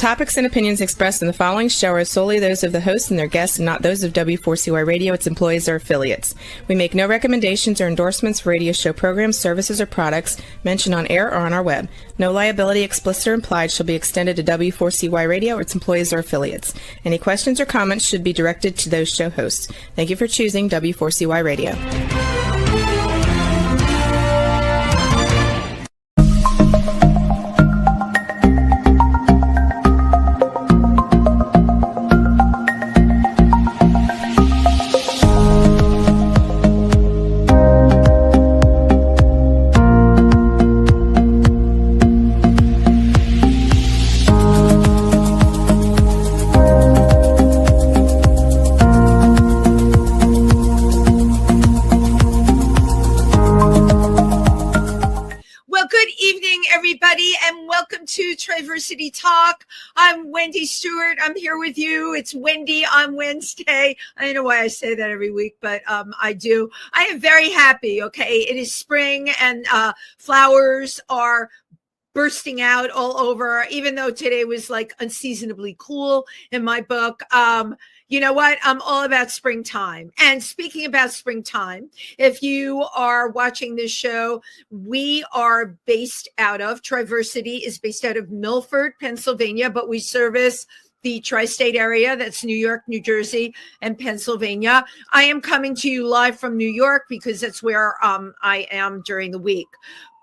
topics and opinions expressed in the following show are solely those of the host and their guests and not those of W4CY Radio, its employees, or affiliates. We make no recommendations or endorsements for radio show programs, services, or products mentioned on air or on our web. No liability, explicit or implied, shall be extended to W4CY Radio or its employees or affiliates. Any questions or comments should be directed to those show hosts. Thank you for choosing W4CY Radio. Triversity Talk. I'm Wendy Stewart. I'm here with you. It's Wendy on Wednesday. I don't know why I say that every week, but I do. I am very happy. Okay, it is spring and flowers are bursting out all over. Even though today was like unseasonably cool in my book. You know what? I'm all about springtime. And speaking about springtime, if you are watching this show, we are based out of, Triversity is based out of Milford, Pennsylvania, but we service the tri-state area. That's New York, New Jersey, and Pennsylvania. I am coming to you live from New York because that's where I am during the week.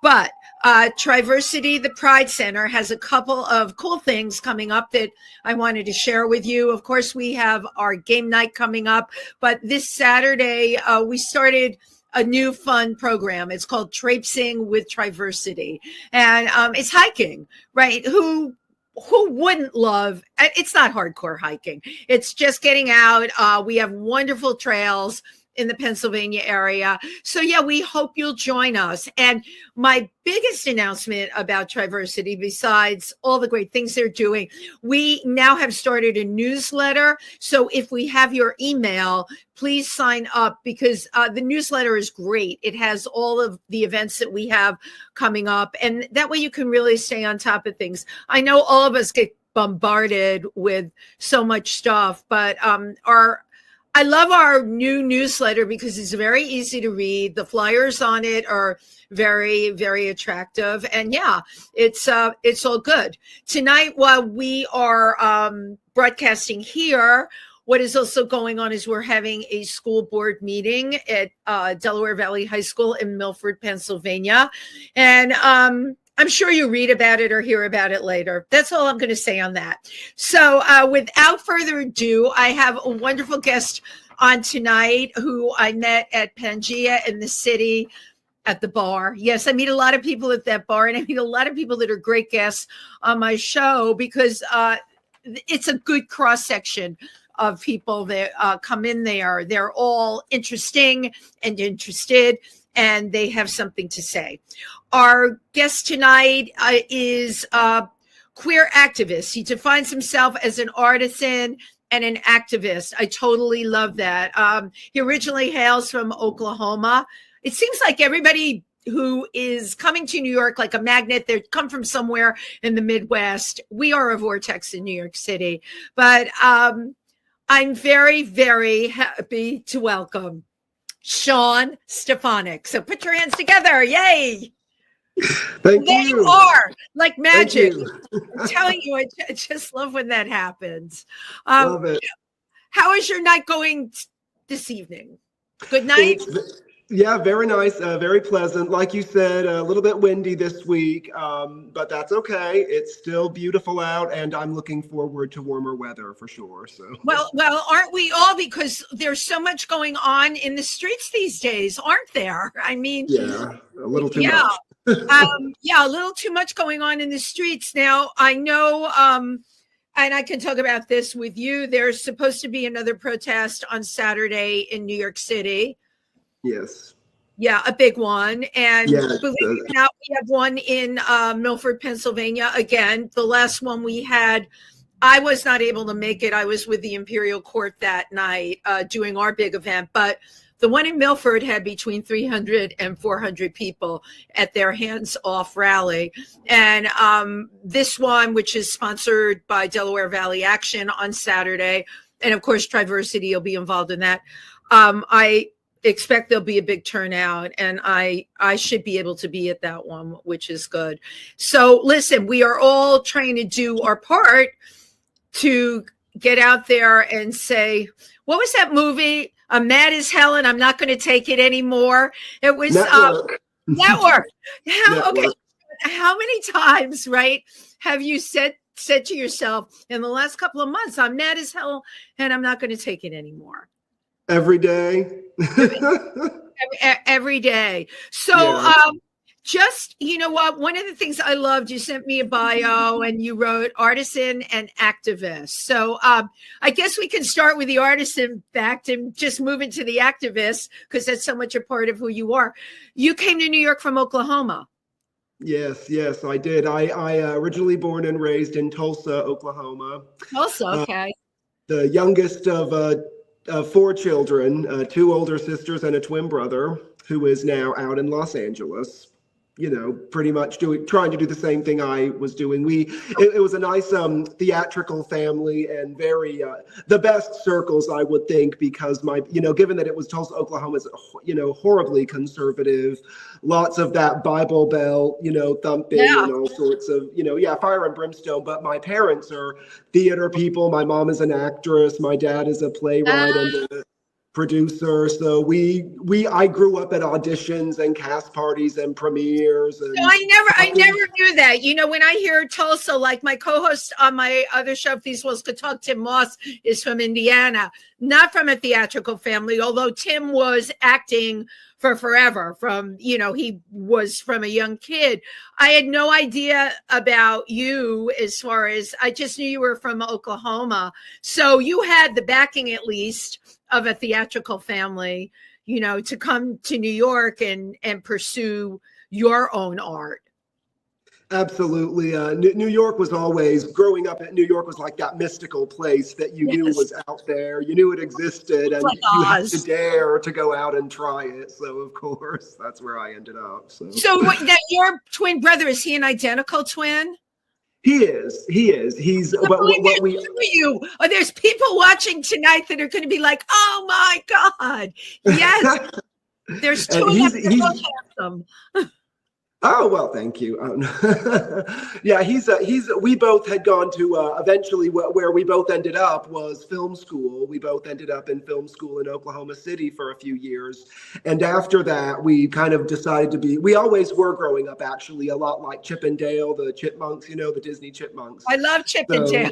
But Triversity, the Pride Center, has a couple of cool things coming up that I wanted to share with you. Of course, we have our game night coming up, but this Saturday, we started a new fun program. It's called Traipsing with Triversity, and it's hiking, right? Who wouldn't love, it's not hardcore hiking. It's just getting out. We have wonderful trails in the Pennsylvania area. So yeah, we hope you'll join us. And my biggest announcement about Triversity, besides all the great things they're doing, we now have started a newsletter. So if we have your email, please sign up because the newsletter is great. It has all of the events that we have coming up. And that way you can really stay on top of things. I know all of us get bombarded with so much stuff, but I love our new newsletter because it's very easy to read. The flyers on it are very, very attractive. And yeah, it's all good. Tonight, while we are broadcasting here, what is also going on is we're having a school board meeting at Delaware Valley High School in Milford, Pennsylvania. And I'm sure you read about it or hear about it later. That's all I'm going to say on that. So without further ado, I have a wonderful guest on tonight who I met at Pangea in the city at the bar. Yes, I meet a lot of people at that bar, and I meet a lot of people that are great guests on my show because it's a good cross-section of people that come in there. They're all interesting and interested, and they have something to say. Our guest tonight is a queer activist. He defines himself as an artisan and an activist. I totally love that. He originally hails from Oklahoma. It seems like everybody who is coming to New York like a magnet, they come from somewhere in the Midwest. We are a vortex in New York City. But I'm very, very happy to welcome Sean Stefanic. So put your hands together. Yay. Thank there you. You are like magic. I'm telling you, I just love when that happens. Love it. How is your night going this evening? Good night. Yeah, very nice, very pleasant. Like you said, a little bit windy this week, but that's okay. It's still beautiful out, and I'm looking forward to warmer weather for sure. So well, aren't we all? Because there's so much going on in the streets these days, aren't there? I mean, yeah, a little too much. Yeah, a little too much going on in the streets. Now, I know, and I can talk about this with you. There's supposed to be another protest on Saturday in New York City. Yes. Yeah, a big one. And yeah, believe it or not, we have one in Milford, Pennsylvania. Again, the last one we had, I was not able to make it. I was with the Imperial Court that night doing our big event. But The one in Milford had between 300 and 400 people at their Hands Off rally. And this one, which is sponsored by Delaware Valley Action on Saturday, and of course, Triversity will be involved in that. I expect there'll be a big turnout, and I should be able to be at that one, which is good. So listen, we are all trying to do our part to get out there and say, what was that movie? I'm mad as hell and I'm not going to take it anymore. It was Network. Okay. How many times, right, have you said to yourself in the last couple of months, I'm mad as hell and I'm not going to take it anymore? Every day. Every day. So just, you know what, one of the things I loved, you sent me a bio and you wrote artisan and activist. So I guess we can start with the artisan fact and just move into the activist, because that's so much a part of who you are. You came to New York from Oklahoma. Yes, I did. I originally born and raised in Tulsa, Oklahoma. Tulsa, okay. The youngest of 4 children, 2 older sisters and a twin brother, who is now out in Los Angeles, you know, pretty much trying to do the same thing I was doing. It was a nice theatrical family, and very the best circles, I would think, because given that it was Tulsa, Oklahoma, is, horribly conservative, lots of that Bible Belt, thumping and all sorts of, fire and brimstone. But my parents are theater people. My mom is an actress. My dad is a playwright and a producer. So I grew up at auditions and cast parties and premieres. And so I never knew that. When I hear Tulsa, like my co-host on my other show, If These Walls Could Talk, Tim Moss, is from Indiana, not from a theatrical family, although Tim was acting for forever, he was from a young kid. I had no idea about you, as far as, I just knew you were from Oklahoma. So you had the backing, at least, of a theatrical family, to come to New York and pursue your own art. Absolutely. New York was always, growing up at New York was like that mystical place that you knew was out there. You knew it existed, and you had to dare to go out and try it. So, of course, that's where I ended up. So your twin brother, is he an identical twin? He is. He's what we. You. Oh, there's people watching tonight that are going to be like, "Oh my God, yes." There's 2 of them. They're both handsome. Oh, well, thank you. Yeah, we both had gone to, eventually where we both ended up was film school. We both ended up in film school in Oklahoma City for a few years. And after that, we kind of decided we always were growing up, actually, a lot like Chip and Dale, the chipmunks, the Disney chipmunks. I love Chip and Dale.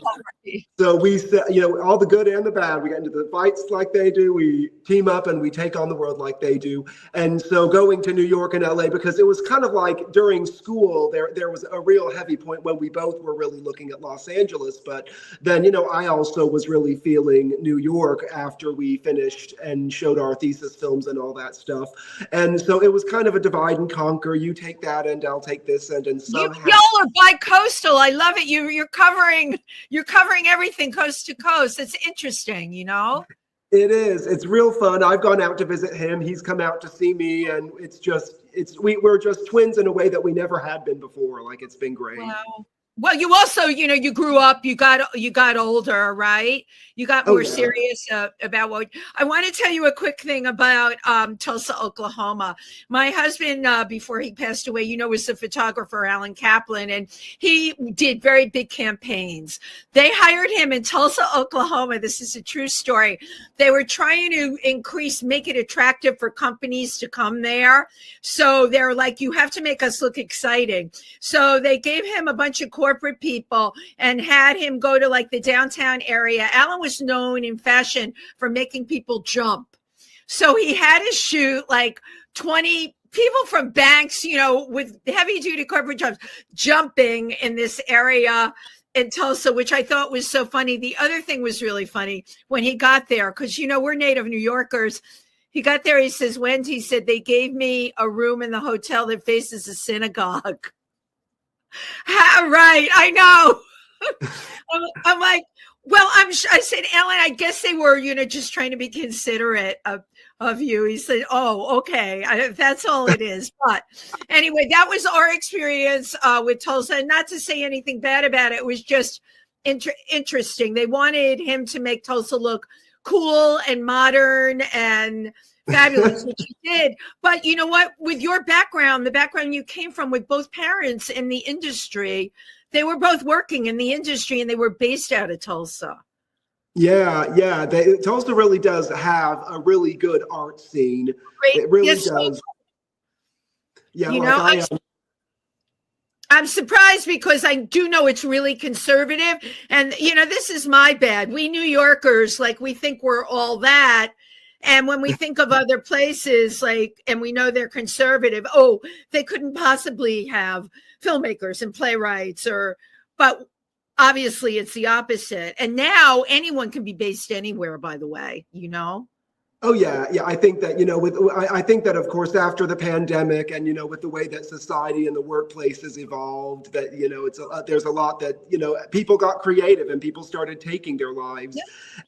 So we said, all the good and the bad, we get into the fights like they do. We team up and we take on the world like they do. And so going to New York and LA, because it was kind of like, during school, there was a real heavy point when we both were really looking at Los Angeles. But then, I also was really feeling New York after we finished and showed our thesis films and all that stuff. And so it was kind of a divide and conquer. You take that end, I'll take this end. And somehow y'all are bi-coastal. I love it. You're covering everything coast to coast. It's interesting, It is. It's real fun. I've gone out to visit him. He's come out to see me, and we're just twins in a way that we never had been before. Like, it's been great. Wow. Well, you also, you grew up, you got older, right? You got more serious about what. I want to tell you a quick thing about Tulsa, Oklahoma. My husband, before he passed away, was the photographer, Alan Kaplan, and he did very big campaigns. They hired him in Tulsa, Oklahoma. This is a true story. They were trying to make it attractive for companies to come there. So they're like, you have to make us look exciting. So they gave him a bunch of corporate people and had him go to like the downtown area. Alan was known in fashion for making people jump. So he had to shoot like 20 people from banks, with heavy duty corporate jobs, jumping in this area in Tulsa, which I thought was so funny. The other thing was really funny when he got there, because, we're native New Yorkers. He got there, he says, Wendy said, they gave me a room in the hotel that faces a synagogue. Right, I know. I'm like, Well, I said, Ellen, I guess they were, just trying to be considerate of you. He said, oh, okay. That's all it is. But anyway, that was our experience with Tulsa. And not to say anything bad about it. It was just interesting. They wanted him to make Tulsa look cool and modern and fabulous, which he did. But you know what? With your background, the background you came from with both parents in the industry, they were both working in the industry and they were based out of Tulsa. Yeah. Tulsa really does have a really good art scene. Great. It really Yes, does. Yeah, I'm surprised because I do know it's really conservative. And, this is my bad. We New Yorkers, we think we're all that. And when we think of other places, and we know they're conservative, they couldn't possibly have filmmakers and playwrights but obviously it's the opposite. And now anyone can be based anywhere, by the way, Oh yeah. I think that I think that of course after the pandemic and with the way that society and the workplace has evolved, that there's a lot that people got creative and people started taking their lives,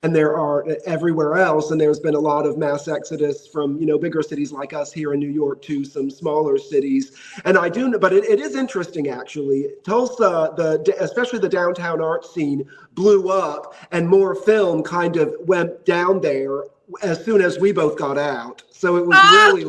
and there are everywhere else, and there's been a lot of mass exodus from bigger cities like us here in New York to some smaller cities. And but it is interesting actually. Tulsa, especially the downtown art scene, blew up, and more film kind of went down there as soon as we both got out. So it was really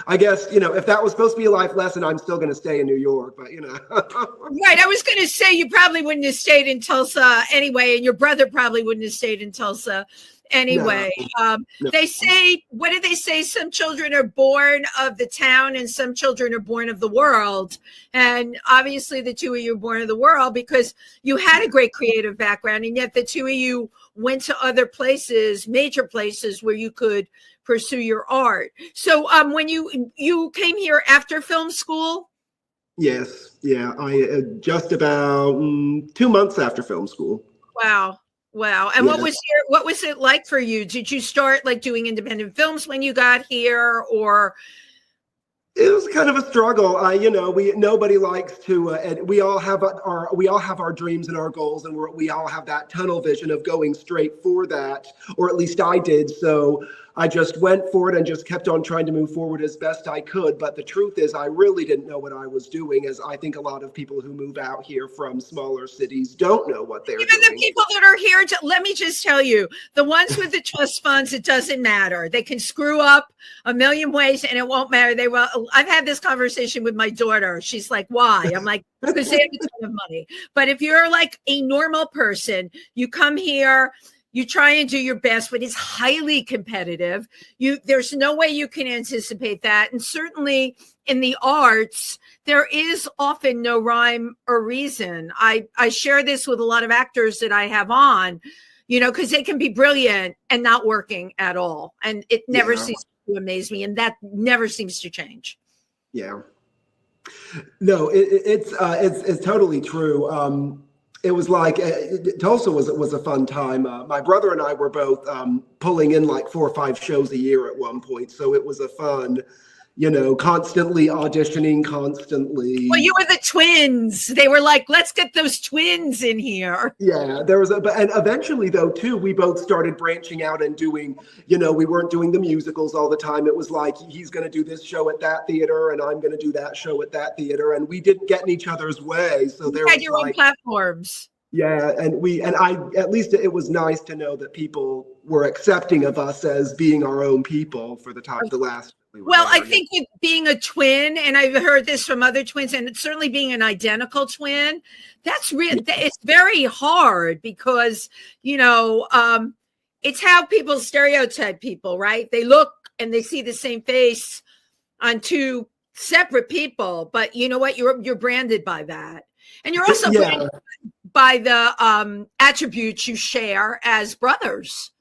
I guess, if that was supposed to be a life lesson, I'm still going to stay in New York, but Right. I was going to say you probably wouldn't have stayed in Tulsa anyway. And your brother probably wouldn't have stayed in Tulsa anyway. No. They say, what do they say? Some children are born of the town and some children are born of the world. And obviously the two of you are born of the world because you had a great creative background. And yet the two of you went to other places, major places where you could pursue your art. So when you came here after film school? Yes. Yeah. I just about 2 months after film school. Wow. And what was it like for you? Did you start doing independent films when you got here, or? It was kind of a struggle. Nobody likes to. We all have our dreams and our goals, and we all have that tunnel vision of going straight for that, or at least I did. So I just went for it and just kept on trying to move forward as best I could. But the truth is, I really didn't know what I was doing, as I think a lot of people who move out here from smaller cities don't know what they're doing. Even the people that are here, let me just tell you, the ones with the trust funds, it doesn't matter. They can screw up a million ways and it won't matter. I've had this conversation with my daughter. She's like, why? I'm like, because they have a ton of money. But if you're a normal person, you come here, you try and do your best, but it's highly competitive. There's no way you can anticipate that. And certainly in the arts, there is often no rhyme or reason. I share this with a lot of actors that I have on, because they can be brilliant and not working at all. And it never ceases to amaze me. And that never seems to change. Yeah. No, it's totally true. It was Tulsa was a fun time. My brother and I were both pulling in 4 or 5 shows a year at one point. So it was a fun, constantly auditioning, constantly. Well, you were the twins. They were like, let's get those twins in here. Yeah, there was and eventually though too, we both started branching out and doing, we weren't doing the musicals all the time. It was he's going to do this show at that theater and I'm going to do that show at that theater. And we didn't get in each other's way. So there had your own platforms. Yeah. At least it was nice to know that people were accepting of us as being our own people for the last. Well, I think with being a twin, and I've heard this from other twins, and certainly being an identical twin, that's real. It's very hard because, it's how people stereotype people, right? They look and they see the same face on two separate people, but you know what? You're branded by that. And you're also branded by the attributes you share as brothers.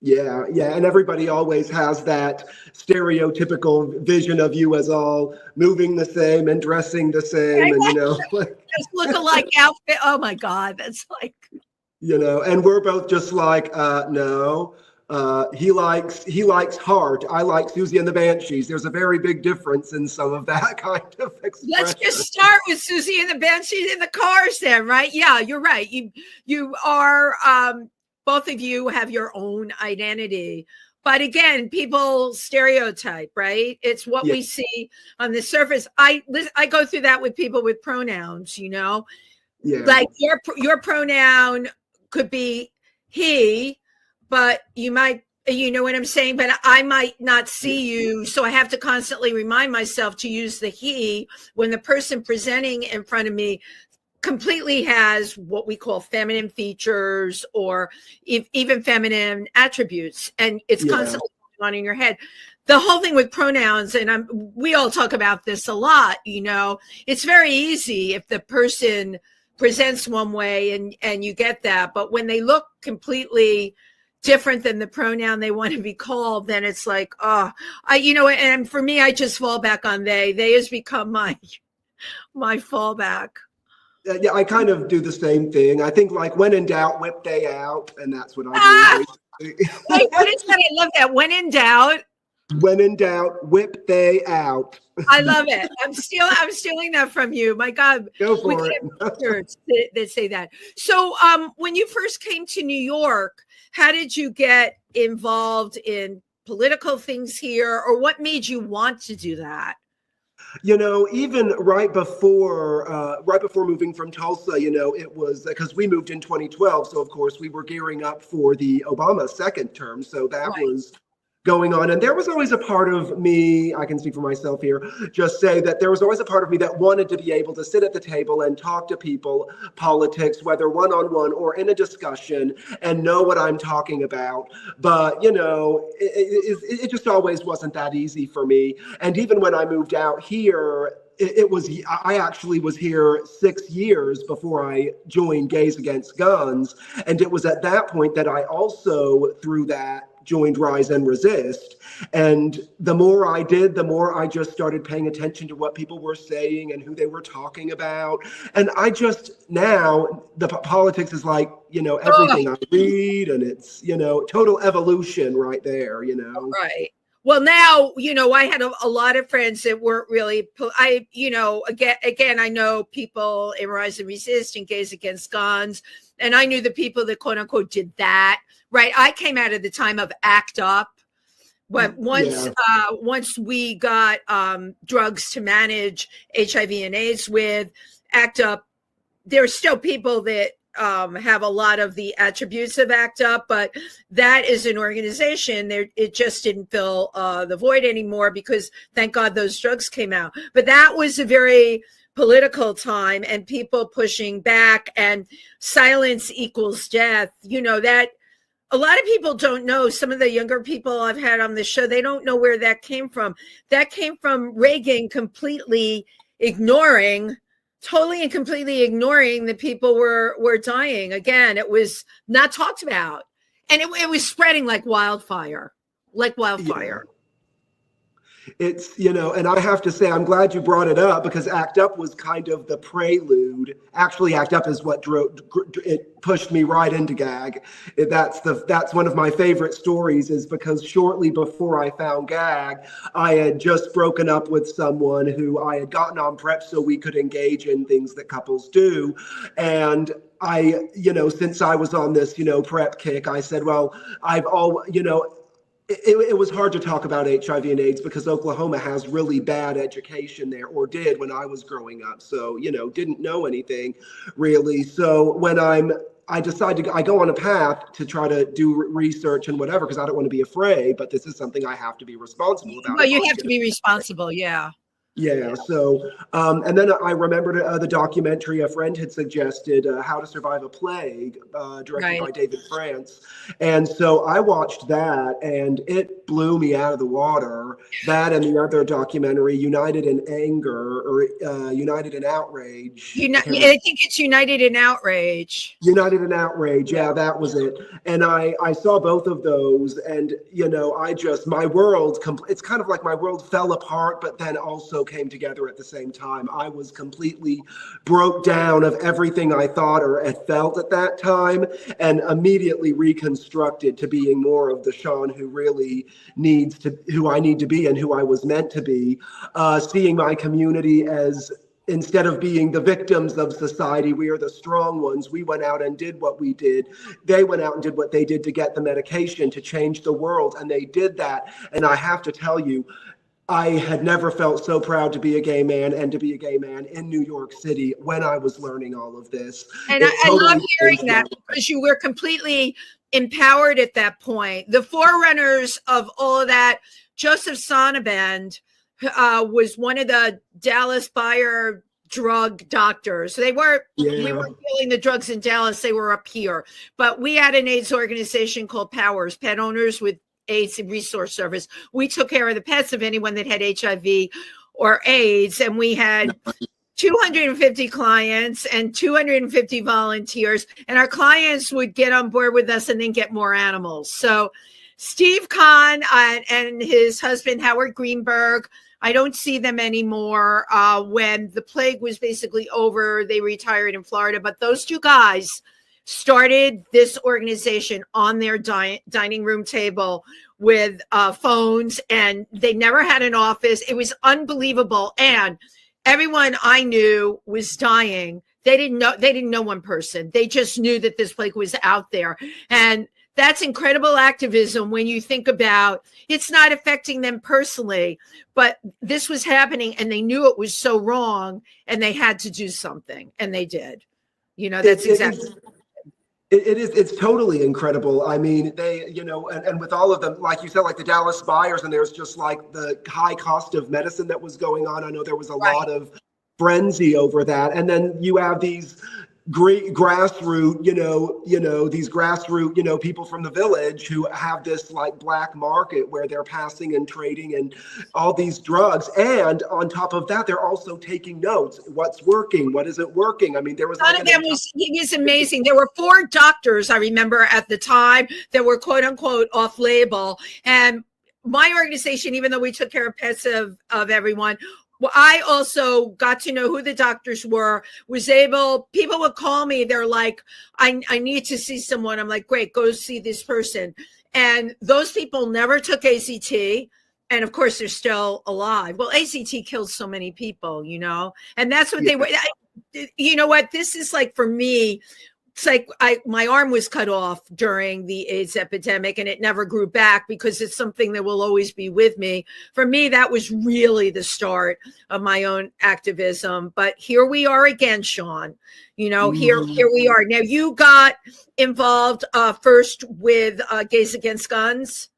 Yeah. And everybody always has that stereotypical vision of you as all moving the same and dressing the same, and just look-alike outfit. Oh my God, that's and we're both just no. He likes heart. I like Susie and the Banshees. There's a very big difference in some of that kind of expression. Let's just start with Susie and the Banshees in the cars then, right? Yeah, you're right. You are both of you have your own identity. But again, people stereotype, right? It's what we see on the surface. I go through that with people with pronouns, you know? Yeah. Like your pronoun could be he, but you might, you know what I'm saying? But I might not see you. So I have to constantly remind myself to use the he when the person presenting in front of me completely has what we call feminine features or even feminine attributes. And it's constantly going on in your head. The whole thing with pronouns, and we all talk about this a lot, you know, it's very easy if the person presents one way and you get that. But when they look completely different than the pronoun they want to be called, then it's like, and for me, I just fall back on they. They has become my fallback. Yeah, I kind of do the same thing. I think like when in doubt, whip they out, and that's what I do. Wait, what is that? I love that. When in doubt. When in doubt, whip they out. I love it. I'm stealing that from you. My God. Go for it. That say that. So when you first came to New York, how did you get involved in political things here, or what made you want to do that? You know, even right before moving from Tulsa, you know, it was because we moved in 2012. So, of course, we were gearing up for the Obama second term. So that was going on. And there was always a part of me, I can speak for myself here, just say that there was always a part of me that wanted to be able to sit at the table and talk to people, politics, whether one-on-one or in a discussion, and know what I'm talking about. But, you know, it just always wasn't that easy for me. And even when I moved out here, I actually was here 6 years before I joined Gays Against Guns. And it was at that point that I also, through that, joined Rise and Resist. And the more I did, the more I just started paying attention to what people were saying and who they were talking about. And I just, now the politics is like, you know, everything I read, and it's, you know, total evolution right there, you know. Right. Well, now, you know, I had a lot of friends that weren't really, again, I know people in Rise and Resist and Gays Against Guns, and I knew the people that quote unquote did that. Right. I came out of the time of ACT UP. But once we got drugs to manage HIV and AIDS with, ACT UP, there's still people that have a lot of the attributes of ACT UP, but that is an organization there. It just didn't fill the void anymore because thank God those drugs came out. But that was a very political time and people pushing back, and silence equals death. You know, that a lot of people don't know. Some of the younger people I've had on the show, they don't know where that came from. That came from Reagan totally and completely ignoring the people were dying. Again, it was not talked about. And it was spreading like wildfire. Yeah. It's, you know, and I have to say, I'm glad you brought it up because ACT UP was kind of the prelude. Actually, ACT UP is what it pushed me right into GAG. That's one of my favorite stories, is because shortly before I found GAG, I had just broken up with someone who I had gotten on PrEP so we could engage in things that couples do. And I, you know, since I was on this, you know, PrEP kick, I said, well, it was hard to talk about HIV and AIDS because Oklahoma has really bad education there, or did when I was growing up. So, you know, didn't know anything really. So when I decided I go on a path to try to do research and whatever, because I don't want to be afraid, but this is something I have to be responsible about. Well, you have to be responsible. Yeah. Yeah. So, and then I remembered the documentary a friend had suggested, How to Survive a Plague, directed by David France. And so I watched that and it blew me out of the water. That and the other documentary, United in Anger, or United in Outrage. I think it's United in Outrage. United in Outrage. Yeah, that was it. And I saw both of those, and, you know, my world, it's kind of like my world fell apart, but then also came together at the same time. I was completely broke down of everything I thought or had felt at that time, and immediately reconstructed to being more of the Sean who really who I need to be and who I was meant to be, seeing my community as, instead of being the victims of society, we are the strong ones. We went out and did what we did. They went out and did what they did to get the medication to change the world, and they did that. And I have to tell you, I had never felt so proud to be a gay man and to be a gay man in New York City when I was learning all of this. And I love hearing that, because you were completely empowered at that point. The forerunners of all of that, Joseph Sonnabend, was one of the Dallas buyer drug doctors. So we weren't dealing the drugs in Dallas, they were up here. But we had an AIDS organization called Powers, Pet Owners with AIDS Resource Service. We took care of the pets of anyone that had HIV or AIDS, and we had 250 clients and 250 volunteers, and our clients would get on board with us and then get more animals. So Steve Kahn and his husband, Howard Greenberg, I don't see them anymore. When the plague was basically over, they retired in Florida. But those two guys started this organization on their dining room table with phones, and they never had an office. It was unbelievable. And everyone I knew was dying. They didn't know one person. They just knew that this plague was out there. And that's incredible activism when you think about it's not affecting them personally, but this was happening and they knew it was so wrong and they had to do something, and they did. You know, that's exactly. It's totally incredible. I mean, they, and with all of them, like you said, like the Dallas buyers, and there's just like the high cost of medicine that was going on. I know there was a lot of frenzy over that. And then you have these great grassroots, these grassroots, people from the village who have this like black market where they're passing and trading and all these drugs. And on top of that, they're also taking notes. What's working? What isn't working? I mean, there was one of them he was amazing. There were 4 doctors, I remember at the time, that were quote unquote off label. And my organization, even though we took care of pets of everyone, well, I also got to know who the doctors were, people would call me. They're like, I need to see someone. I'm like, great, go see this person. And those people never took ACT. And of course, they're still alive. Well, ACT kills so many people, and that's what they were. You know what? This is like, for me, it's like my arm was cut off during the AIDS epidemic, and it never grew back because it's something that will always be with me. For me, that was really the start of my own activism. But here we are again, Sean. Here we are. Now, you got involved first with Gays Against Guns.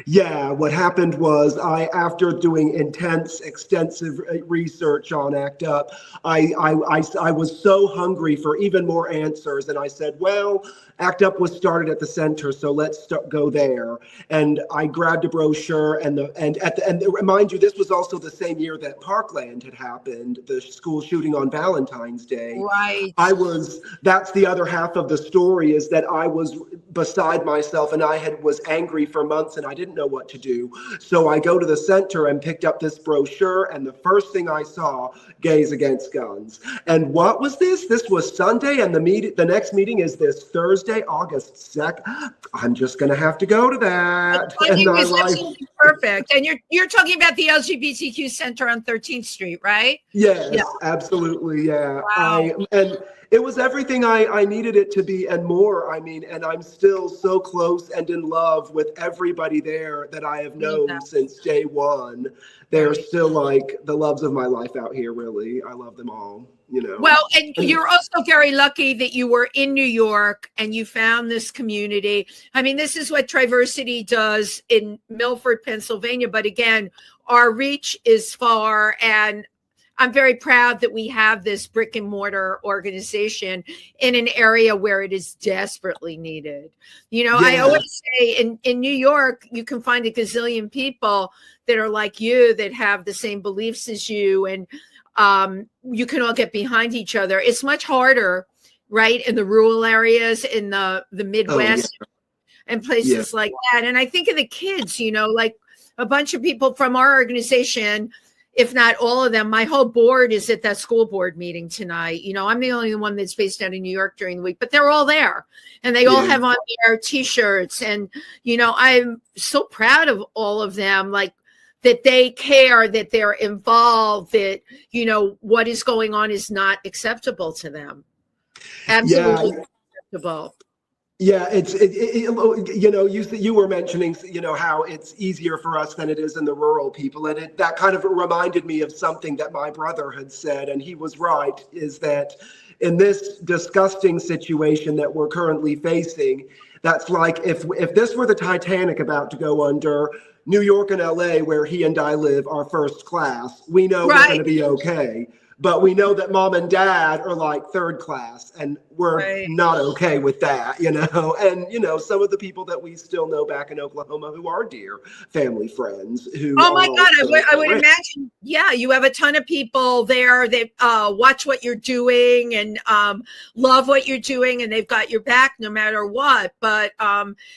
Yeah, what happened was after doing extensive research on ACT UP, I was so hungry for even more answers, and I said, well, ACT UP was started at the center, so let's go there. And I grabbed a brochure, and mind you, this was also the same year that Parkland had happened, the school shooting on Valentine's Day. Right. That's the other half of the story, is that I was beside myself, and I was angry for months, and I didn't know what to do. So I go to the center and picked up this brochure, and the first thing I saw, Gays Against Guns. And what was this? This was Sunday, and the next meeting is this Thursday, August 2nd. I'm just going to have to go to that. Perfect. And you're talking about the LGBTQ Center on 13th Street, right? Yes, yeah. Absolutely. Yeah. Wow. And it was everything I needed it to be and more. I mean, and I'm still so close and in love with everybody there that I have known since day one. They're still like the loves of my life out here, really. I love them all. Well, and you're also very lucky that you were in New York and you found this community. I mean, this is what Triversity does in Milford, Pennsylvania. But again, our reach is far, and I'm very proud that we have this brick and mortar organization in an area where it is desperately needed. I always say in New York, you can find a gazillion people that are like you, that have the same beliefs as you, and you can all get behind each other. It's much harder, right, in the rural areas, in the Midwest, and places like that. And I think of the kids, like a bunch of people from our organization, if not all of them. My whole board is at that school board meeting tonight. I'm the only one that's based out in New York during the week, but they're all there, and they all have on their T-shirts. And, I'm so proud of all of them, like that they care, that they're involved, that, what is going on is not acceptable to them. Absolutely acceptable. Yeah, you were mentioning, how it's easier for us than it is in the rural people. And that kind of reminded me of something that my brother had said, and he was right, is that in this disgusting situation that we're currently facing, that's like if this were the Titanic about to go under, New York and LA, where he and I live, are first class. We know we're going to be okay. But we know that mom and dad are like third class, and we're not okay with that, And, some of the people that we still know back in Oklahoma who are dear family friends who. Oh my God, I would imagine. Yeah, you have a ton of people there that watch what you're doing and love what you're doing, and they've got your back no matter what. But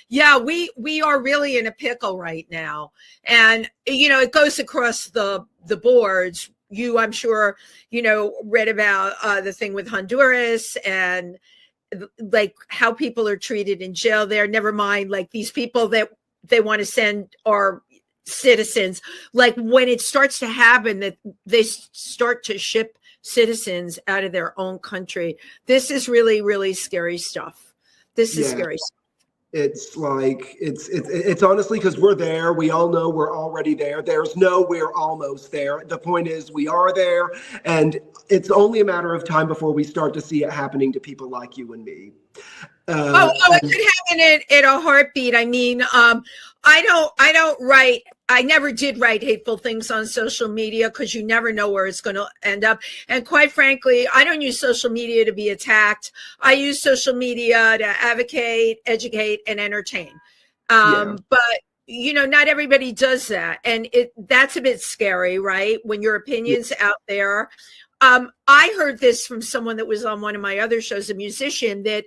we are really in a pickle right now. And, it goes across the boards. I'm sure, read about the thing with Honduras and like how people are treated in jail there. Never mind, like these people that they want to send are citizens. Like when it starts to happen that they start to ship citizens out of their own country. This is really, really scary stuff. This is scary stuff. It's like, it's honestly, because we're there. We all know we're already there. There's no, we're almost there. The point is we are there, and it's only a matter of time before we start to see it happening to people like you and me. It could happen in a heartbeat. I mean, I never did write hateful things on social media because you never know where it's going to end up. And quite frankly, I don't use social media to be attacked. I use social media to advocate, educate, and entertain. But not everybody does that. And that's a bit scary, right? When your opinion's out there. I heard this from someone that was on one of my other shows, a musician, that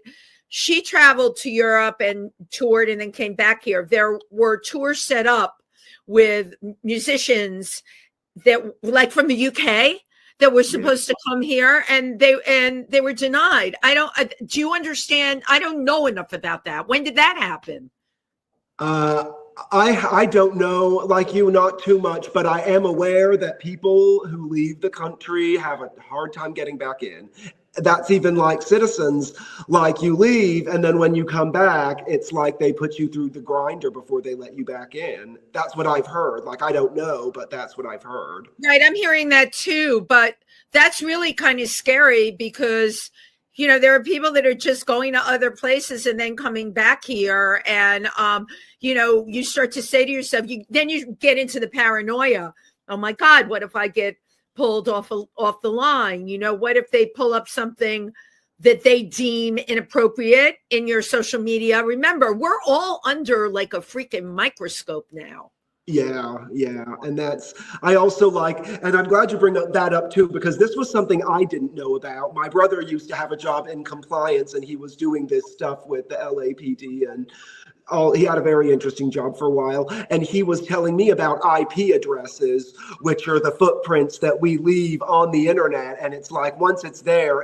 she traveled to Europe and toured and then came back here. There were tours set up with musicians that like from the UK that were supposed to come here, and they were denied. Do you understand? I don't know enough about that. When did that happen? I don't know, like you, not too much, but I am aware that people who leave the country have a hard time getting back in. That's even like citizens, like you leave, and then when you come back, it's like they put you through the grinder before they let you back in. That's what I've heard. Like, I don't know, but that's what I've heard. Right, I'm hearing that too, but that's really kind of scary because, there are people that are just going to other places and then coming back here, and, you start to say to yourself, then you get into the paranoia. Oh my God, what if I get pulled off the line? What if they pull up something that they deem inappropriate in your social media? Remember, we're all under like a freaking microscope now. Yeah. And I also and I'm glad you bring that up too, because this was something I didn't know about. My brother used to have a job in compliance, and he was doing this stuff with the LAPD and he had a very interesting job for a while, and he was telling me about IP addresses, which are the footprints that we leave on the internet. And it's like, once it's there,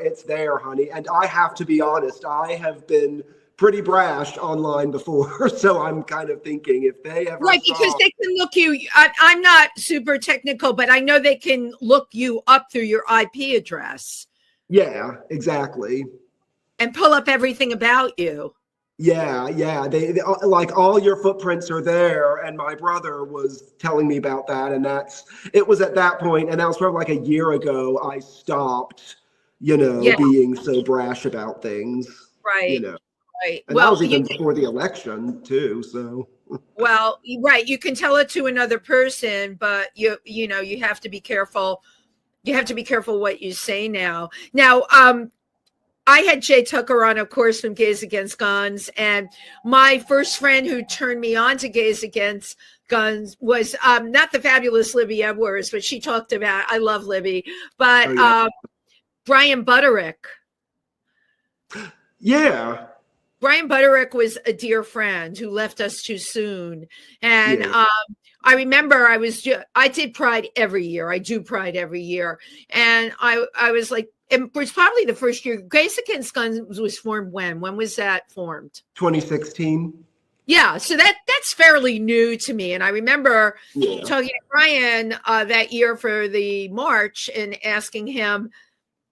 honey. And I have to be honest, I have been pretty brash online before. So I'm kind of thinking if they ever because they can look you, I'm not super technical, but I know they can look you up through your IP address. Yeah, exactly. And pull up everything about you. Yeah. They like all your footprints are there. And my brother was telling me about that. And it was at that point, and that was probably like a year ago, I stopped, being so brash about things. Right. Right. And that was even before the election too. So. Well, right. You can tell it to another person, but you have to be careful. You have to be careful what you say now. Now, I had Jay Tucker on, of course, from Gays Against Guns. And my first friend who turned me on to Gays Against Guns was not the fabulous Libby Edwards, but she talked about, I love Libby, but Brian Butterick. Yeah. Brian Butterick was a dear friend who left us too soon. And I remember I did Pride every year. I do Pride every year. And I was like, it was probably the first year. Gays Against Guns was formed when? When was that formed? 2016. Yeah, so that's fairly new to me. And I remember talking to Brian that year for the march and asking him,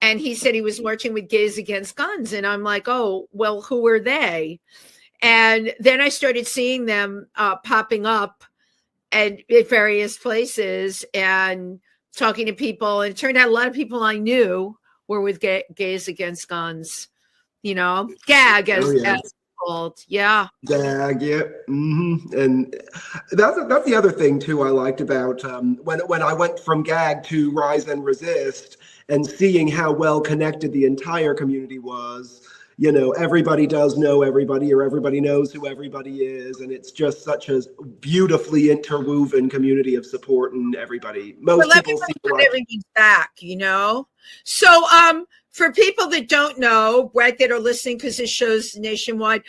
and he said he was marching with Gays Against Guns. And I'm like, oh, well, who are they? And then I started seeing them popping up at various places and talking to people. And it turned out a lot of people I knew were with Gays Against Guns, GAG as called. Yeah. GAG, yeah. Mm-hmm. And that's the other thing, too, I liked about when I went from GAG to Rise and Resist and seeing how well connected the entire community was. Everybody does know everybody, or everybody knows who everybody is. And it's just such a beautifully interwoven community of support, and most people see everything's back, So for people that don't know, right, that are listening, because this show's nationwide,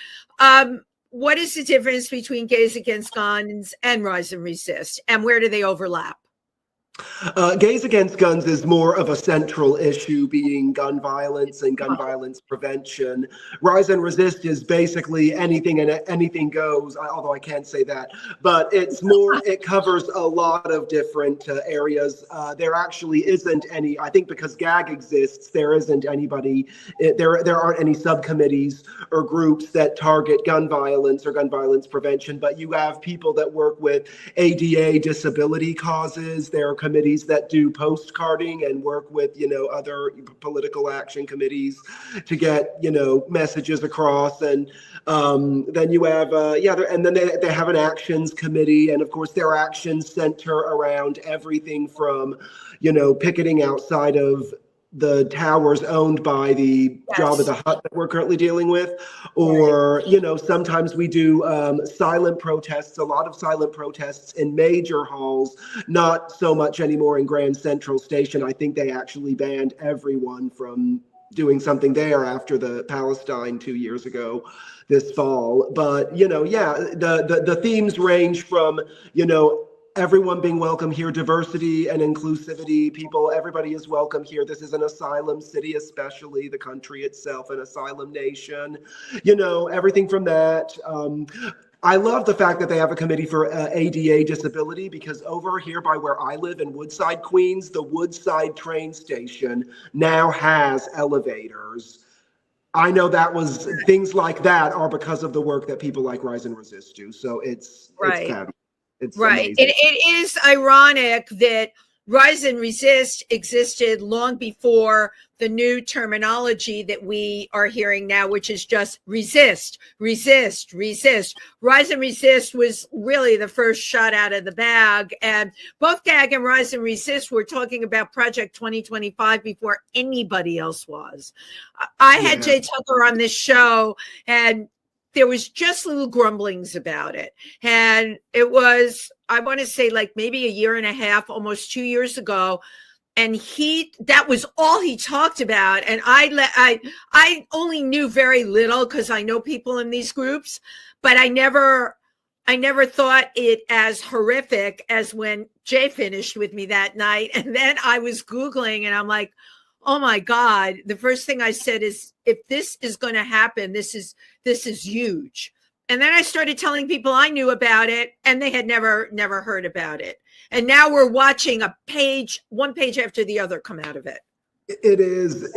what is the difference between Gays Against Guns and Rise and Resist, and where do they overlap? Gays Against Guns is more of a central issue, being gun violence and gun violence prevention. Rise and Resist is basically anything and anything goes, although I can't say that, but it covers a lot of different areas. There actually isn't any, I think because GAG exists, there isn't anybody, there aren't any subcommittees or groups that target gun violence or gun violence prevention, but you have people that work with ADA disability causes. There are committees that do postcarding and work with, other political action committees to get, messages across. And then you have, and then they have an actions committee. And of course, their actions center around everything from, picketing outside of the towers owned by the Jabba the Hutt that we're currently dealing with, or sometimes we do silent protests, a lot of silent protests in major halls, not so much anymore in Grand Central Station. I think they actually banned everyone from doing something there after the Palestine 2 years ago this fall. But the themes range from everyone being welcome here, diversity and inclusivity, everybody is welcome here. This is an asylum city, especially the country itself, an asylum nation, everything from that. I love the fact that they have a committee for ADA disability, because over here by where I live in Woodside, Queens, the Woodside train station now has elevators. I know things like that are because of the work that people like Rise and Resist do. So it's fabulous. It's right. It is ironic that Rise and Resist existed long before the new terminology that we are hearing now, which is just resist, resist, resist. Rise and Resist was really the first shot out of the bag. And both GAG and Rise and Resist were talking about Project 2025 before anybody else was. I had Jay Tucker on this show, and there was just little grumblings about it. And it was, I want to say, like maybe a year and a half, almost 2 years ago. And that was all he talked about. And I only knew very little because I know people in these groups, but I never thought it as horrific as when Jay finished with me that night. And then I was Googling and I'm like, oh my God, the first thing I said is, if this is going to happen, this is huge. And then I started telling people I knew about it, and they had never heard about it. And now we're watching one page after the other come out of it. It is,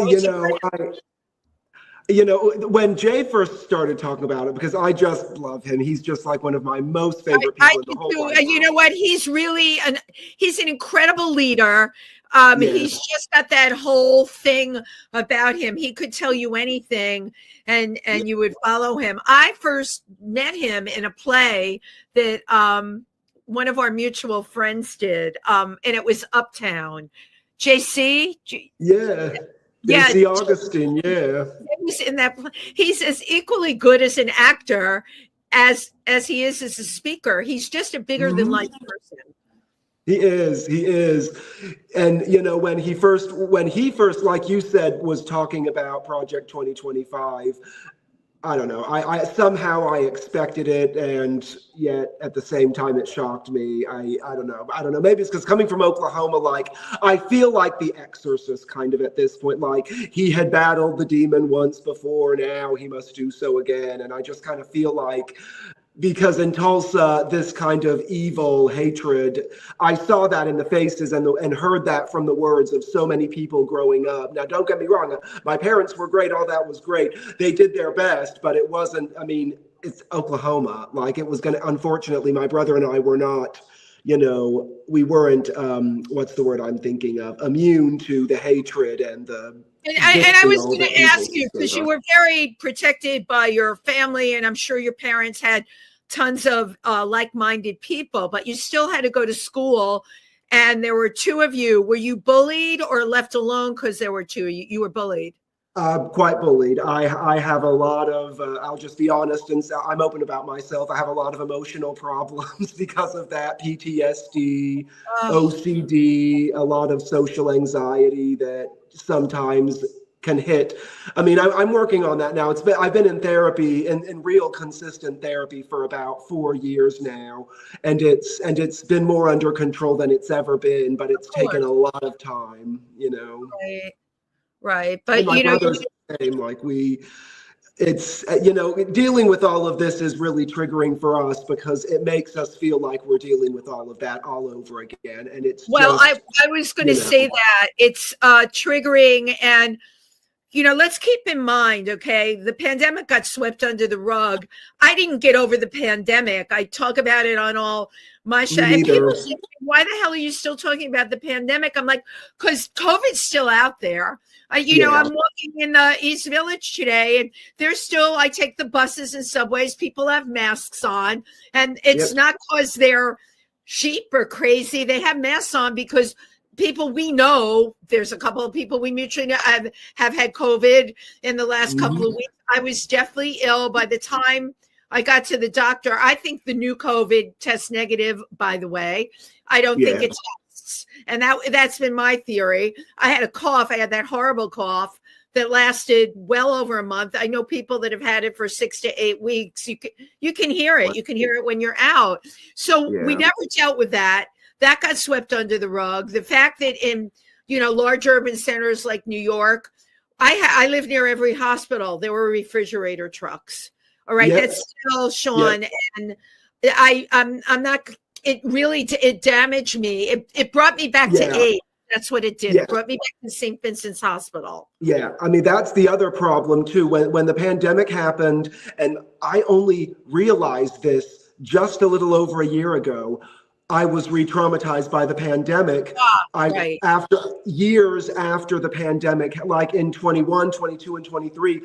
when Jay first started talking about it, because I just love him. He's just like one of my most favorite people in the whole world. And you know what? He's really he's an incredible leader. He's just got that whole thing about him. He could tell you anything and you would follow him. I first met him in a play that one of our mutual friends did, and it was Uptown. JC? JC Augustine, He's in that. He's as equally good as an actor as he is as a speaker. He's just a bigger than life person. He is. And, when he first, like you said, was talking about Project 2025, I don't know. I somehow I expected it, and yet at the same time it shocked me. I don't know. I don't know. Maybe it's because coming from Oklahoma, like I feel like the Exorcist kind of at this point. Like he had battled the demon once before, now he must do so again. And I just kind of feel like, because in Tulsa, this kind of evil hatred, I saw that in the faces and heard that from the words of so many people growing up. Now, don't get me wrong, my parents were great, all that was great. They did their best, but it wasn't, I mean, it's Oklahoma. Like it was going to, unfortunately, my brother and I were not, we weren't, what's the word I'm thinking of, immune to the hatred and the And I was going to ask you, because you were very protected by your family, and I'm sure your parents had tons of like-minded people, but you still had to go to school, and there were two of you. Were you bullied or left alone because there were two of you? You were bullied. Quite bullied. I have a lot of, I'll just be honest and say, I'm open about myself. I have a lot of emotional problems because of that. PTSD, OCD, a lot of social anxiety that sometimes can hit. I mean, I'm working on that now. I've been in therapy, in real consistent therapy for about 4 years now, and it's been more under control than it's ever been, but it's taken a lot of time, Right. But and my brother's the same, like it's, dealing with all of this is really triggering for us because it makes us feel like we're dealing with all of that all over again. And it's I was going to say that it's triggering. And let's keep in mind, okay, the pandemic got swept under the rug. I didn't get over the pandemic. I talk about it on all my show. And people say, why the hell are you still talking about the pandemic? I'm like, because COVID's still out there. I'm walking in the East Village today, and there's still, I take the buses and subways, people have masks on. And it's not because they're sheep or crazy. They have masks on because people we know, there's a couple of people we mutually know have had COVID in the last couple of weeks. I was definitely ill by the time I got to the doctor. I think the new COVID tests negative, by the way. I don't think it tests. And that's been my theory. I had a cough. I had that horrible cough that lasted well over a month. I know people that have had it for 6 to 8 weeks. You can hear it. You can hear it when you're out. So we never dealt with that. That got swept under the rug. The fact that in, large urban centers like New York, I live near every hospital. There were refrigerator trucks. All right. That's still, Sean. And I'm not, it damaged me. It brought me back to 8. That's what it did. It brought me back to St. Vincent's Hospital. Yeah. I mean, that's the other problem too. When the pandemic happened, and I only realized this just a little over a year ago, I was re-traumatized by the pandemic. After years after the pandemic, like in 21, 22, and 23,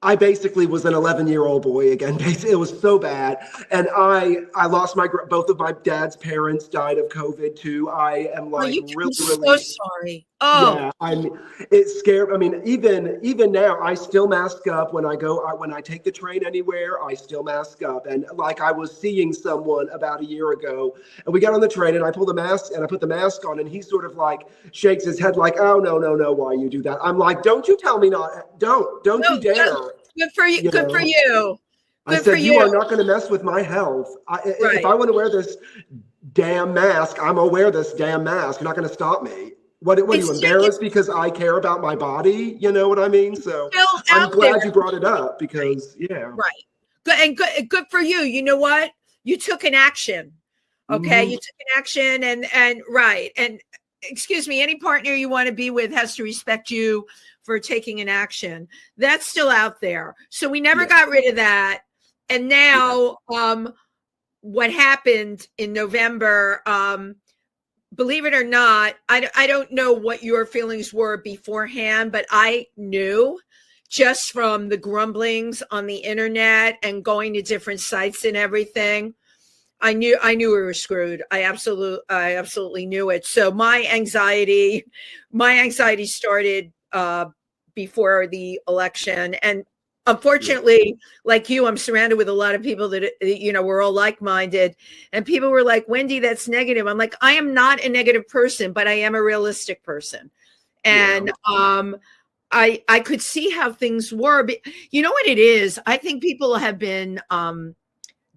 I basically was an 11-year-old boy again. It was so bad. And I lost both of my dad's parents died of COVID too. I am like really so sorry. Yeah, it scared. I mean, even now, I still mask up when I take the train anywhere. I still mask up. And like I was seeing someone about a year ago, and we got on the train, and I pulled the mask and I put the mask on, and he sort of like shakes his head like, "Oh no, why you do that?" I'm like, "Don't you tell me not? Don't you dare!" Good for you. Good for you. I said, you are not going to mess with my health. If I want to wear this damn mask, I'm going to wear this damn mask. You're not going to stop me. What are you embarrassed because I care about my body? You know what I mean? So I'm glad you brought it up because, Right. Good. And good for you. You know what? You took an action. Okay. You took an action and right. And excuse me, any partner you want to be with has to respect you for taking an action. That's still out there. So we never got rid of that. And now what happened in November, believe it or not, I don't know what your feelings were beforehand, but I knew just from the grumblings on the internet and going to different sites and everything. I knew we were screwed. I absolutely knew it. So my anxiety started before the election. And unfortunately, like you, I'm surrounded with a lot of people that, we're all like-minded, and people were like, Wendy, that's negative. I'm like, I am not a negative person, but I am a realistic person. And I could see how things were, but you know what it is? I think people have been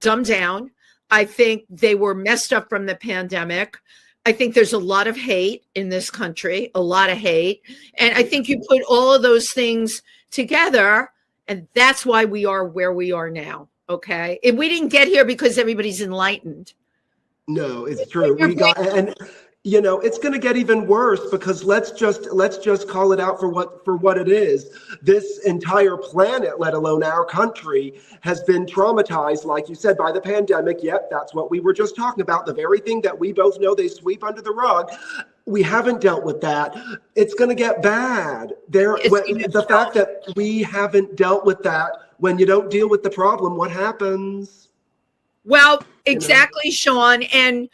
dumbed down. I think they were messed up from the pandemic. I think there's a lot of hate in this country, a lot of hate. And I think you put all of those things together, and that's why we are where we are now. Okay. And we didn't get here because everybody's enlightened. No, it's true. We got, and you know, it's going to get even worse, because let's just call it out for what it is. This entire planet, let alone our country, has been traumatized, like you said, by the pandemic. Yep, that's what we were just talking about. The very thing that we both know they sweep under the rug. We haven't dealt with that. It's going to get bad. The fact that we haven't dealt with that, when you don't deal with the problem, what happens? Well, exactly, Sean. And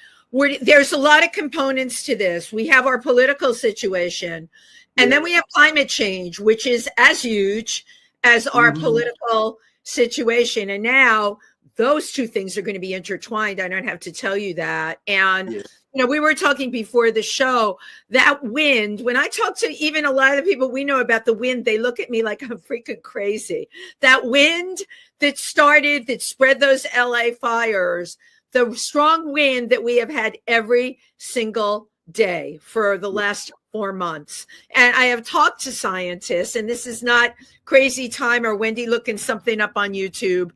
there's a lot of components to this. We have our political situation, and then we have climate change, which is as huge as our political situation. And now those two things are going to be intertwined. I don't have to tell you that. And, you know, we were talking before the show, that wind, when I talk to even a lot of the people we know about the wind, they look at me like I'm freaking crazy. That wind that spread those LA fires, the strong wind that we have had every single day for the last 4 months. And I have talked to scientists, and this is not crazy time or Wendy looking something up on YouTube.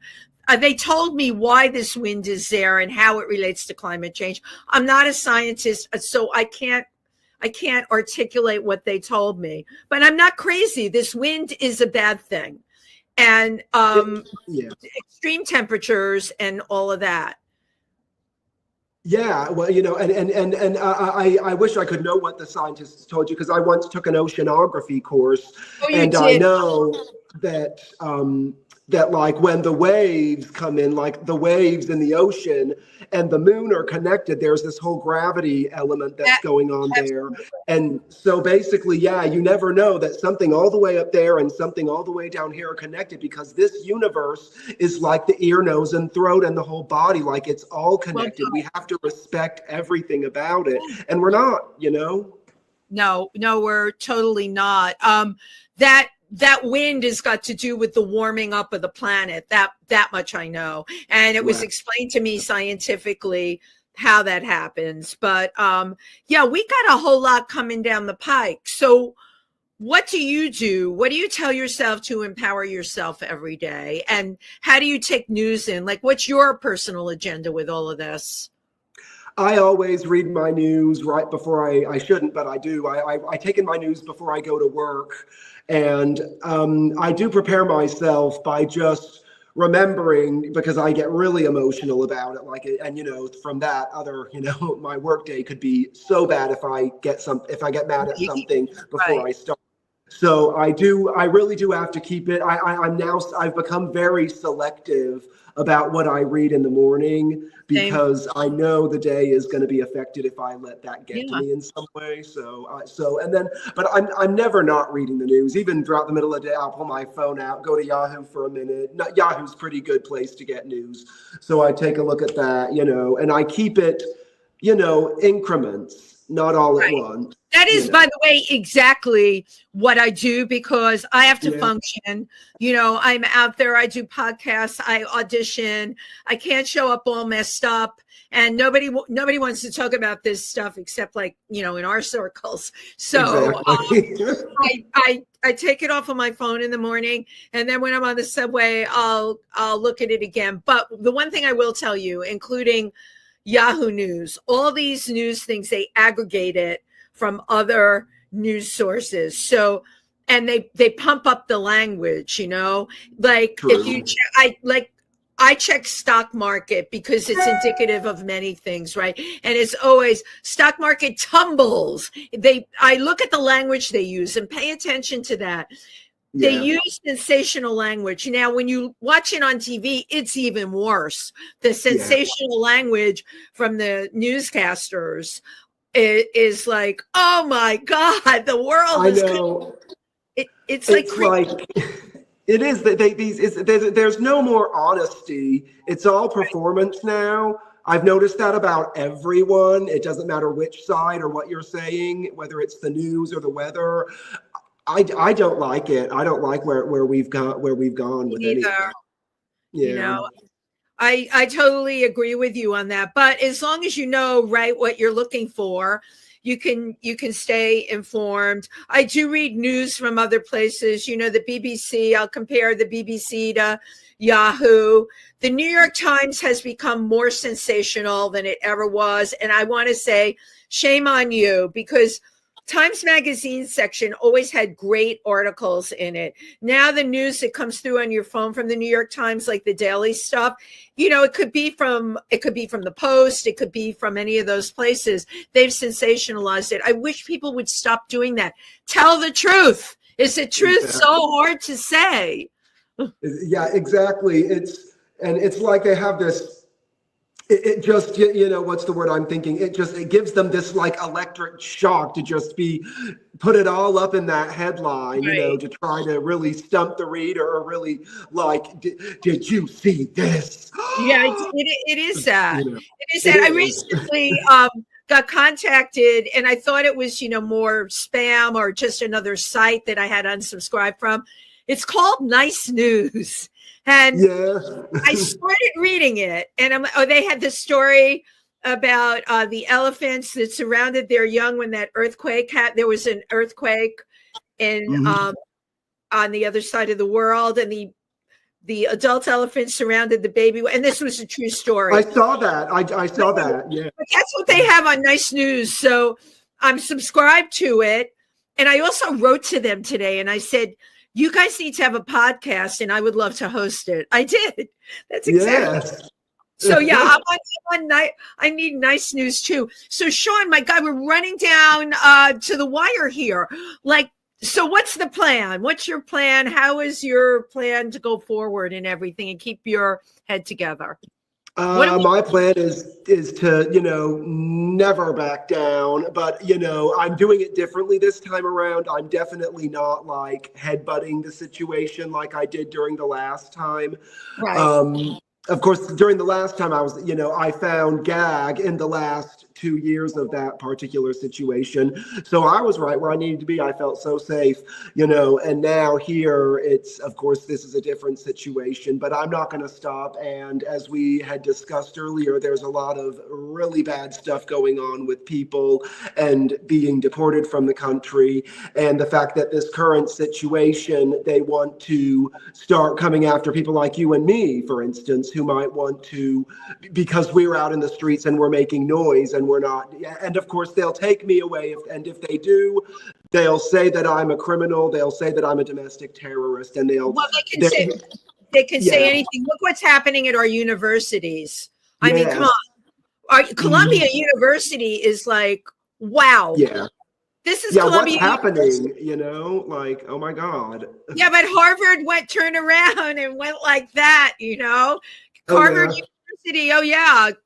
They told me why this wind is there and how it relates to climate change. I'm not a scientist, so I can't articulate what they told me, but I'm not crazy. This wind is a bad thing. And extreme temperatures and all of that. Yeah, well, you know, and I wish I could know what the scientists told you, because I once took an oceanography course, and I know that that like when the waves come in, like the waves in the ocean and the moon are connected, there's this whole gravity element that's going on there. And so basically, yeah, you never know that something all the way up there and something all the way down here are connected, because this universe is like the ear, nose, and throat and the whole body, like it's all connected. We have to respect everything about it. And we're not, you know? No, we're totally not. That wind has got to do with the warming up of the planet. That much I know. And it was explained to me scientifically how that happens. But yeah, we got a whole lot coming down the pike. So what do you do? What do you tell yourself to empower yourself every day? And how do you take news in? Like, what's your personal agenda with all of this? I always read my news right before I shouldn't, but I do. I take in my news before I go to work. And I do prepare myself by just remembering, because I get really emotional about it. Like, and you know, from that other, you know, my work day could be so bad if I get mad at something before I start. So I really do have to keep it. I've become very selective about what I read in the morning, because I know the day is going to be affected if I let that get to me in some way. But I'm never not reading the news. Even throughout the middle of the day, I'll pull my phone out, go to Yahoo for a minute. Yahoo's a pretty good place to get news. So I take a look at that, you know, and I keep it, you know, increments, not all at once. That is, by the way, exactly what I do, because I have to function. You know, I'm out there. I do podcasts. I audition. I can't show up all messed up. And nobody wants to talk about this stuff except, like, you know, in our circles. So I take it off of my phone in the morning. And then when I'm on the subway, I'll look at it again. But the one thing I will tell you, including Yahoo News, all these news things, they aggregate it from other news sources. So, and they pump up the language, you know, like if you, I check stock market because it's indicative of many things, right? And it's always stock market tumbles. I look at the language they use and pay attention to that. They use sensational language. Now, when you watch it on TV, it's even worse. The sensational language from the newscasters is like, oh my God, the world is. I know. It's like it is. There's no more honesty. It's all performance now. I've noticed that about everyone. It doesn't matter which side or what you're saying, whether it's the news or the weather. I don't like it. I don't like where we've gone with anything. Yeah. You know, I totally agree with you on that. But as long as you know, right, what you're looking for, you can stay informed. I do read news from other places. You know, the BBC, I'll compare the BBC to Yahoo. The New York Times has become more sensational than it ever was. And I want to say, shame on you, because Times Magazine section always had great articles in it. Now the news that comes through on your phone from the New York Times, like the daily stuff, you know, it could be from the Post, it could be from any of those places. They've sensationalized it. I wish people would stop doing that. Tell the truth. Is the truth so hard to say? Yeah, exactly. It's like they have this. It just, you know, what's the word I'm thinking? It gives them this like electric shock to just put it all up in that headline, you know, to try to really stump the reader, or really like, did you see this? Yeah, it is that. You know, it is that. I recently got contacted, and I thought it was, you know, more spam or just another site that I had unsubscribed from. It's called Nice News. And I started reading it, and they had this story about the elephants that surrounded their young when that earthquake there was an earthquake in on the other side of the world, and the adult elephants surrounded the baby. And this was a true story. I saw that. I saw that. Yeah. But that's what they have on Nice News. So I'm subscribed to it. And I also wrote to them today, and I said, you guys need to have a podcast, and I would love to host it. I did. That's exactly. So yeah, I need Nice News too. So Sean, my God, we're running down to the wire here. Like, so what's the plan? What's your plan? How is your plan to go forward and everything, and keep your head together? My plan is to, you know, never back down, but, you know, I'm doing it differently this time around. I'm definitely not like headbutting the situation like I did during the last time. Right. Of course, during the last time I found gag in the last 2 years of that particular situation. So I was right where I needed to be. I felt so safe, you know, and now here of course, this is a different situation, but I'm not going to stop. And as we had discussed earlier, there's a lot of really bad stuff going on with people and being deported from the country. And the fact that this current situation, they want to start coming after people like you and me, for instance, who might want to, because we're out in the streets and we're making noise and we're not. And of course, they'll take me away. If they do, they'll say that I'm a criminal. They'll say that I'm a domestic terrorist, and they can say anything. Look what's happening at our universities. I mean, come on. Columbia University is like, wow. Yeah. This is Columbia. What's happening? You know, like, oh my God. Yeah, but Harvard turned around and went like that, you know. Harvard University,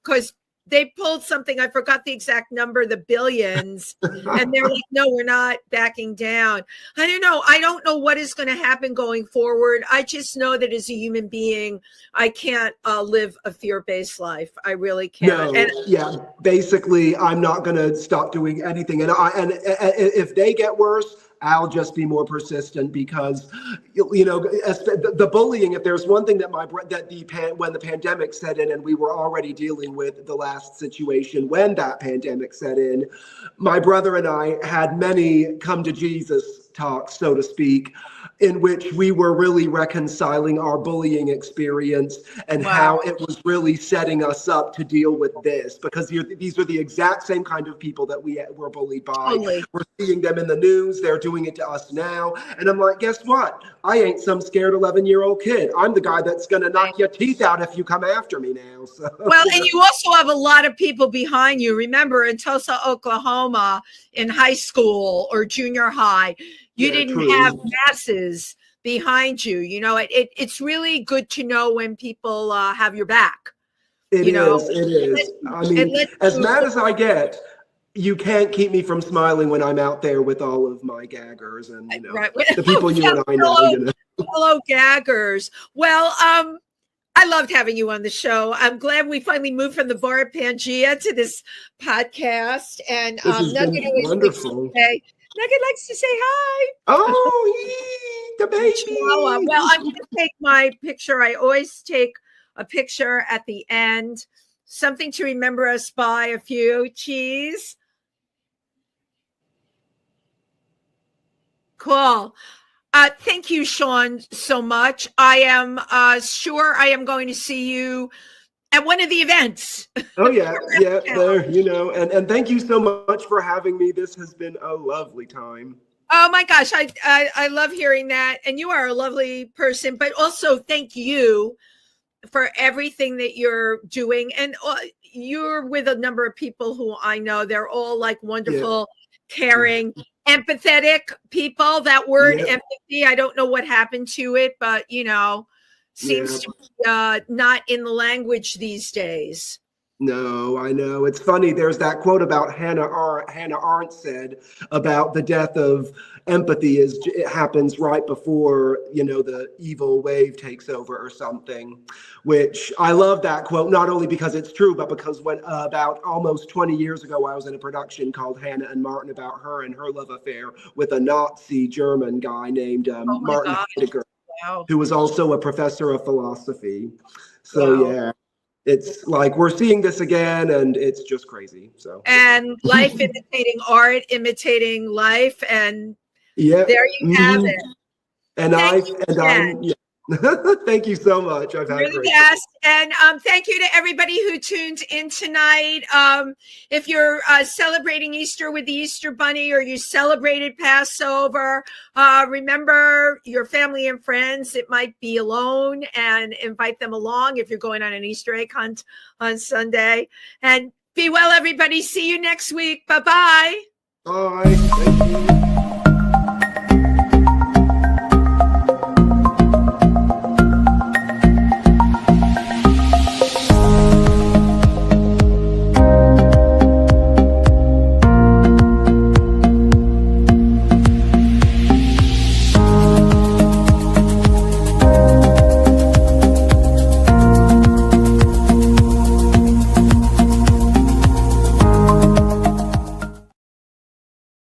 because they pulled something, I forgot the exact number, the billions, and they're like, no, we're not backing down. I don't know what is going to happen going forward. I just know that as a human being, I can't live a fear-based life. I really can't. Basically, I'm not going to stop doing anything. And if they get worse, I'll just be more persistent, because, you know, the bullying, if there's one thing that when the pandemic set in, and we were already dealing with the last situation when that pandemic set in, my brother and I had many come to Jesus talks, so to speak, in which we were really reconciling our bullying experience and how it was really setting us up to deal with this, because these are the exact same kind of people that we were bullied by. Totally. We're seeing them in the news. They're doing it to us now. And I'm like, guess what? I ain't some scared 11-year-old kid. I'm the guy that's going to knock your teeth out if you come after me now. So. Well, and you also have a lot of people behind you. Remember, in Tulsa, Oklahoma, in high school or junior high, you didn't have masses behind you. You know, it's really good to know when people have your back. It is. I mean, as mad as I get, you can't keep me from smiling when I'm out there with all of my gaggers and, you know, the people you and I know. You know. Hello, gaggers. Well, I loved having you on the show. I'm glad we finally moved from the bar at Pangea to this podcast. And this has been wonderful. Nugget likes to say hi. Oh, the baby. Chihuahua. Well, I'm going to take my picture. I always take a picture at the end. Something to remember us by. A few. Cheese. Cool. Thank you, Sean, so much. I am sure I am going to see you at one of the events. Oh yeah, there, and thank you so much for having me. This has been a lovely time. Oh my gosh, I love hearing that. And you are a lovely person, but also thank you for everything that you're doing. And you're with a number of people who I know, they're all like wonderful, caring, empathetic people. That word empathy, I don't know what happened to it, but seems to be not in the language these days. No, I know. It's funny. There's that quote about Hannah Arendt said about the death of empathy it happens right before, the evil wave takes over or something, which I love that quote, not only because it's true, but because when about almost 20 years ago, I was in a production called Hannah and Martin about her and her love affair with a Nazi German guy named Martin Heidegger, who was also a professor of philosophy. So, it's like we're seeing this again, and it's just crazy. So, and life imitating art, imitating life, and there you have it. And thank you so much. I've had You're the best. And thank you to everybody who tuned in tonight. If you're celebrating Easter with the Easter Bunny, or you celebrated Passover, remember your family and friends. It might be alone, and invite them along if you're going on an Easter egg hunt on Sunday. And be well, everybody. See you next week. Bye-bye. Bye. Thank you.